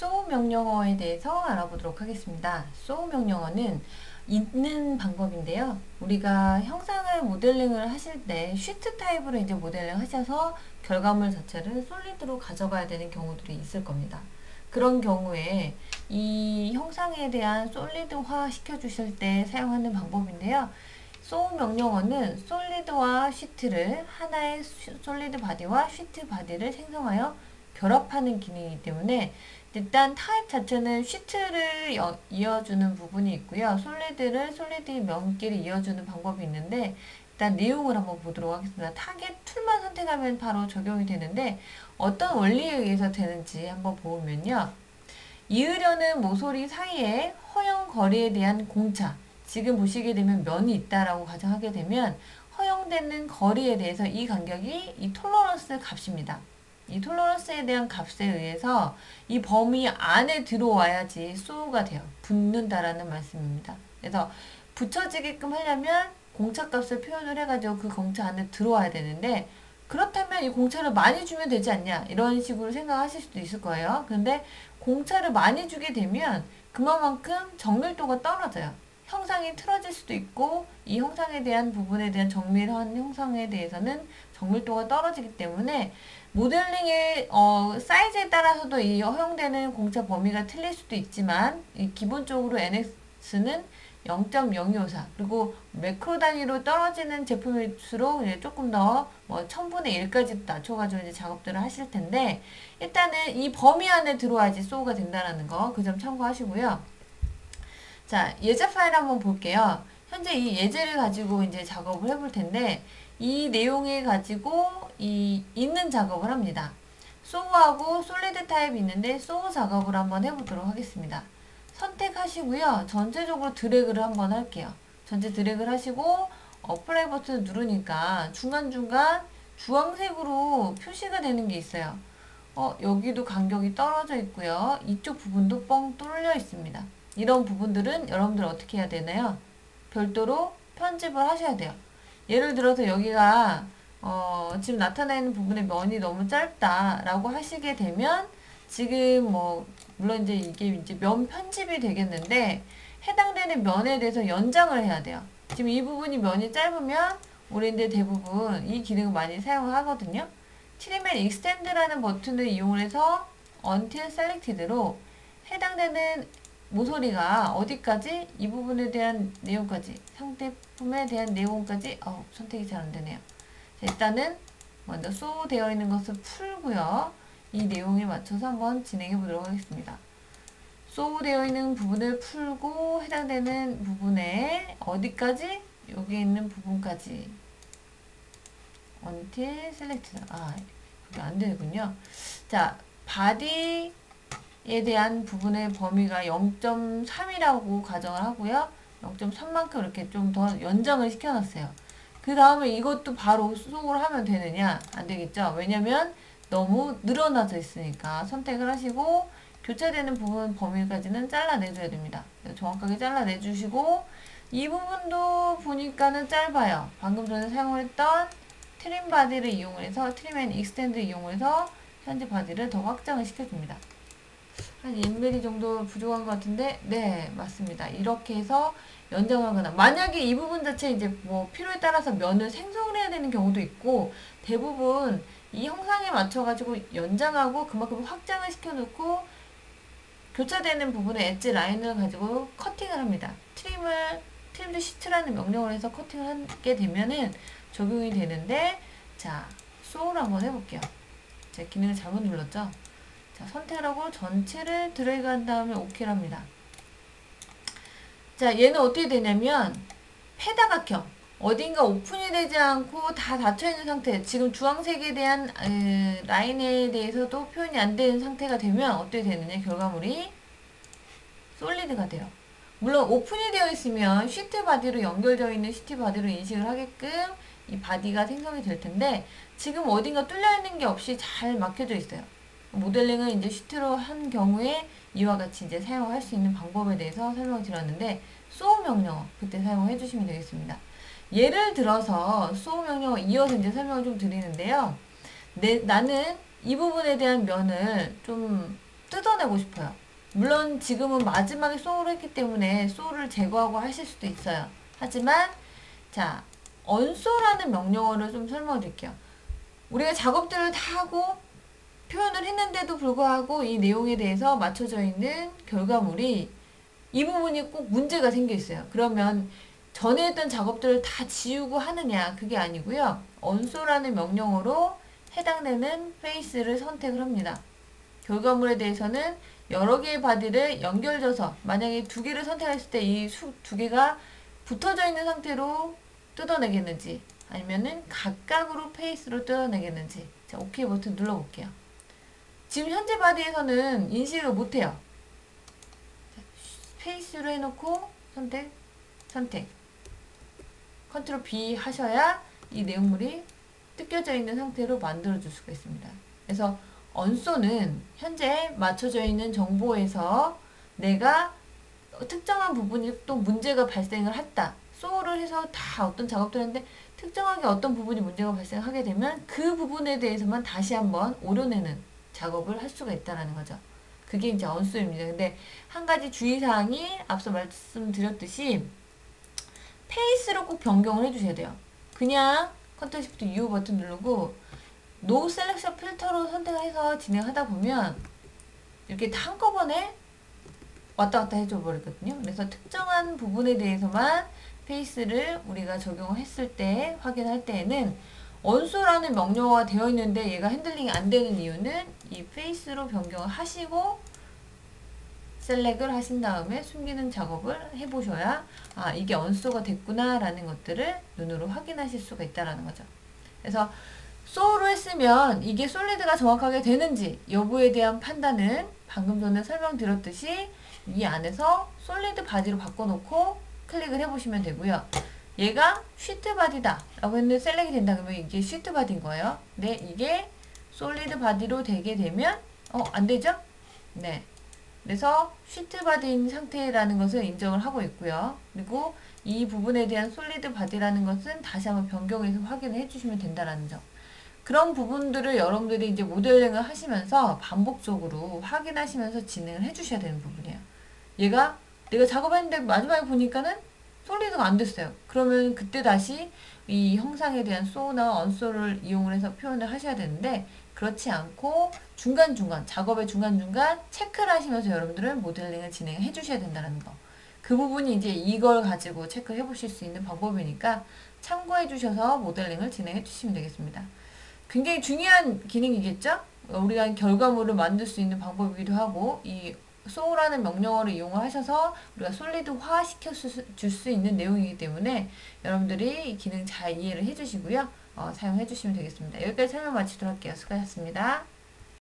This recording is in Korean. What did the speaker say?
so 명령어에 대해서 알아보도록 하겠습니다. so 명령어는 있는 방법인데요. 우리가 형상을 모델링을 하실 때 쉬트 타입으로 이제 모델링 하셔서 결과물 자체를 솔리드로 가져가야 되는 경우들이 있을 겁니다. 그런 경우에 이 형상에 대한 솔리드화 시켜주실 때 사용하는 방법인데요. so 명령어는 솔리드와 쉬트를 하나의 솔리드 바디와 쉬트 바디를 생성하여 결합하는 기능이기 때문에 일단 타입 자체는 쉬트를 이어주는 부분이 있고요. 솔리드의 면끼리 이어주는 방법이 있는데 일단 내용을 한번 보도록 하겠습니다. 타겟 툴만 선택하면 바로 적용이 되는데 어떤 원리에 의해서 되는지 한번 보면요. 이으려는 모서리 사이에 허용 거리에 대한 공차, 지금 보시게 되면 면이 있다라고 가정하게 되면 허용되는 거리에 대해서 이 간격이 이 톨러런스 값입니다. 이 톨러런스에 대한 값에 의해서 이 범위 안에 들어와야지 so가 돼요. 붙는다라는 말씀입니다. 그래서 붙여지게끔 하려면 공차값을 표현을 해가지고 그 공차 안에 들어와야 되는데 그렇다면 이 공차를 많이 주면 되지 않냐 이런 식으로 생각하실 수도 있을 거예요. 근데 공차를 많이 주게 되면 그만큼 정밀도가 떨어져요. 형상이 틀어질 수도 있고 이 형상에 대한 부분에 대한 정밀한 형상에 대해서는 정밀도가 떨어지기 때문에 모델링의 사이즈에 따라서도 이 허용되는 공차 범위가 틀릴 수도 있지만 기본적으로 NX는 0.0254 그리고 매크로 단위로 떨어지는 제품일수록 이제 조금 더 뭐 1000분의 1까지 낮춰가지고 이제 작업들을 하실 텐데 일단은 이 범위 안에 들어와야지 so가 된다는 거 그 점 참고하시고요. 자, 예제 파일 한번 볼게요. 현재 이 예제를 가지고 이제 작업을 해볼 텐데 이 내용을 가지고 있는 작업을 합니다. so하고 솔리드 타입이 있는데 so 작업을 한번 해보도록 하겠습니다. 선택하시고요. 전체적으로 드래그를 한번 할게요. 전체 드래그를 하시고 어플라이 버튼을 누르니까 중간중간 주황색으로 표시가 되는 게 있어요. 여기도 간격이 떨어져 있고요. 이쪽 부분도 뻥 뚫려 있습니다. 이런 부분들은 여러분들 어떻게 해야 되나요? 별도로 편집을 하셔야 돼요. 예를 들어서 여기가 지금 나타내는 부분의 면이 너무 짧다라고 하시게 되면 지금 뭐 물론 이제 이게 이제 면 편집이 되겠는데 해당되는 면에 대해서 연장을 해야 돼요. 지금 이 부분이 면이 짧으면 우리들 대부분 이 기능을 많이 사용을 하거든요. Trim and Extend라는 버튼을 이용해서 Until Selected로 해당되는 모서리가 어디까지 이 부분에 대한 내용까지 상대품에 대한 내용까지 선택이 잘 안되네요. 일단은 먼저 so 되어 있는 것을 풀고요. 이 내용에 맞춰서 한번 진행해 보도록 하겠습니다. so 되어 있는 부분을 풀고 해당되는 부분에 어디까지? 여기 있는 부분까지 until selected. 그게 안 되군요. 자, body 에 대한 부분의 범위가 0.3이라고 가정을 하고요. 0.3만큼 이렇게 좀 더 연장을 시켜놨어요. 그 다음에 이것도 바로 수속을 하면 되느냐? 안 되겠죠? 왜냐면 너무 늘어나져 있으니까 선택을 하시고 교차되는 부분 범위까지는 잘라내줘야 됩니다. 정확하게 잘라내주시고 이 부분도 보니까는 짧아요. 방금 전에 사용했던 트림 바디를 이용해서 트림 앤 익스텐드를 이용해서 현재 바디를 더 확장을 시켜줍니다. 한 1mm 정도 부족한 것 같은데, 네, 맞습니다. 이렇게 해서 연장하거나, 만약에 이 부분 자체 이제 뭐 필요에 따라서 면을 생성을 해야 되는 경우도 있고, 대부분 이 형상에 맞춰가지고 연장하고 그만큼 확장을 시켜놓고, 교차되는 부분에 엣지 라인을 가지고 커팅을 합니다. 트림드 시트라는 명령을 해서 커팅을 하게 되면은 적용이 되는데, 자, so를 한번 해볼게요. 제가 기능을 잘못 눌렀죠? 자, 선택을 하고 전체를 드래그 한 다음에 OK를 합니다. 자, 얘는 어떻게 되냐면 페다각형 어딘가 오픈이 되지 않고 다 닫혀있는 상태, 지금 주황색에 대한 라인에 대해서도 표현이 안 되는 상태가 되면 어떻게 되느냐, 결과물이 솔리드가 돼요. 물론 오픈이 되어 있으면 시트 바디로 연결되어 있는 시트 바디로 인식을 하게끔 이 바디가 생성이 될 텐데 지금 어딘가 뚫려 있는 게 없이 잘 막혀져 있어요. 모델링을 이제 시트로 한 경우에 이와 같이 이제 사용할 수 있는 방법에 대해서 설명을 드렸는데 so 명령어 그때 사용해 주시면 되겠습니다. 예를 들어서 so 명령어 이어서 이제 설명을 좀 드리는데요. 나는 이 부분에 대한 면을 좀 뜯어내고 싶어요. 물론 지금은 마지막에 소울을 했기 때문에 소울을 제거하고 하실 수도 있어요. 하지만 자, onso라는 명령어를 좀 설명드릴게요. 우리가 작업들을 다 하고 표현을 했는데도 불구하고 이 내용에 대해서 맞춰져 있는 결과물이 이 부분이 꼭 문제가 생겨 있어요. 그러면 전에 했던 작업들을 다 지우고 하느냐? 그게 아니고요. onso라는 명령어로 해당되는 페이스를 선택을 합니다. 결과물에 대해서는 여러 개의 바디를 연결져서 만약에 두 개를 선택했을 때 이 두 개가 붙어져 있는 상태로 뜯어내겠는지 아니면은 각각으로 페이스로 뜯어내겠는지. 자, 오케이 버튼 눌러볼게요. 지금 현재 바디에서는 인식을 못해요. 페이스로 해놓고 선택 컨트롤 B 하셔야 이 내용물이 뜯겨져 있는 상태로 만들어 줄 수가 있습니다. 그래서 onso는 현재 맞춰져 있는 정보에서 내가 특정한 부분이 또 문제가 발생을 했다. 소울을 해서 다 어떤 작업들을 했는데 특정하게 어떤 부분이 문제가 발생하게 되면 그 부분에 대해서만 다시 한번 오려내는 작업을 할 수가 있다는 거죠. 그게 이제 onso입니다. 근데 한 가지 주의사항이 앞서 말씀드렸듯이 페이스로 꼭 변경을 해주셔야 돼요. 그냥 컨트롤 시프트 U 버튼 누르고 노 셀렉션 필터로 선택해서 진행하다 보면 이렇게 한꺼번에 왔다 갔다 해줘 버리거든요. 그래서 특정한 부분에 대해서만 페이스를 우리가 적용을 했을 때 확인할 때에는 onso라는 명령어가 되어 있는데 얘가 핸들링이 안 되는 이유는 이 페이스로 변경을 하시고 셀렉을 하신 다음에 숨기는 작업을 해보셔야 아 이게 onso가 됐구나 라는 것들을 눈으로 확인하실 수가 있다는 거죠. 그래서 so로 했으면 이게 솔리드가 정확하게 되는지 여부에 대한 판단은 방금 전에 설명드렸듯이 이 안에서 솔리드 바디로 바꿔놓고 클릭을 해보시면 되고요. 얘가 쉬트 바디다 라고 했는데 셀렉이 된다 그러면 이게 쉬트 바디인 거예요. 근데 이게 솔리드 바디로 되게 되면 안되죠? 네. 그래서 쉬트 바디인 상태라는 것을 인정을 하고 있고요. 그리고 이 부분에 대한 솔리드 바디라는 것은 다시 한번 변경해서 확인을 해주시면 된다는 점. 그런 부분들을 여러분들이 이제 모델링을 하시면서 반복적으로 확인하시면서 진행을 해주셔야 되는 부분이에요. 얘가 내가 작업했는데 마지막에 보니까는 솔리드가 안 됐어요. 그러면 그때 다시 이 형상에 대한 so나 onso를 이용을 해서 표현을 하셔야 되는데 그렇지 않고 중간중간 작업의 중간중간 체크를 하시면서 여러분들은 모델링을 진행해 주셔야 된다는 거. 그 부분이 이제 이걸 가지고 체크해 보실 수 있는 방법이니까 참고해 주셔서 모델링을 진행해 주시면 되겠습니다. 굉장히 중요한 기능이겠죠? 우리가 결과물을 만들 수 있는 방법이기도 하고 이 so라는 명령어를 이용하셔서 우리가 솔리드화 시켜줄 수 있는 내용이기 때문에 여러분들이 이 기능 잘 이해를 해주시고요. 사용해 주시면 되겠습니다. 여기까지 설명 마치도록 할게요. 수고하셨습니다.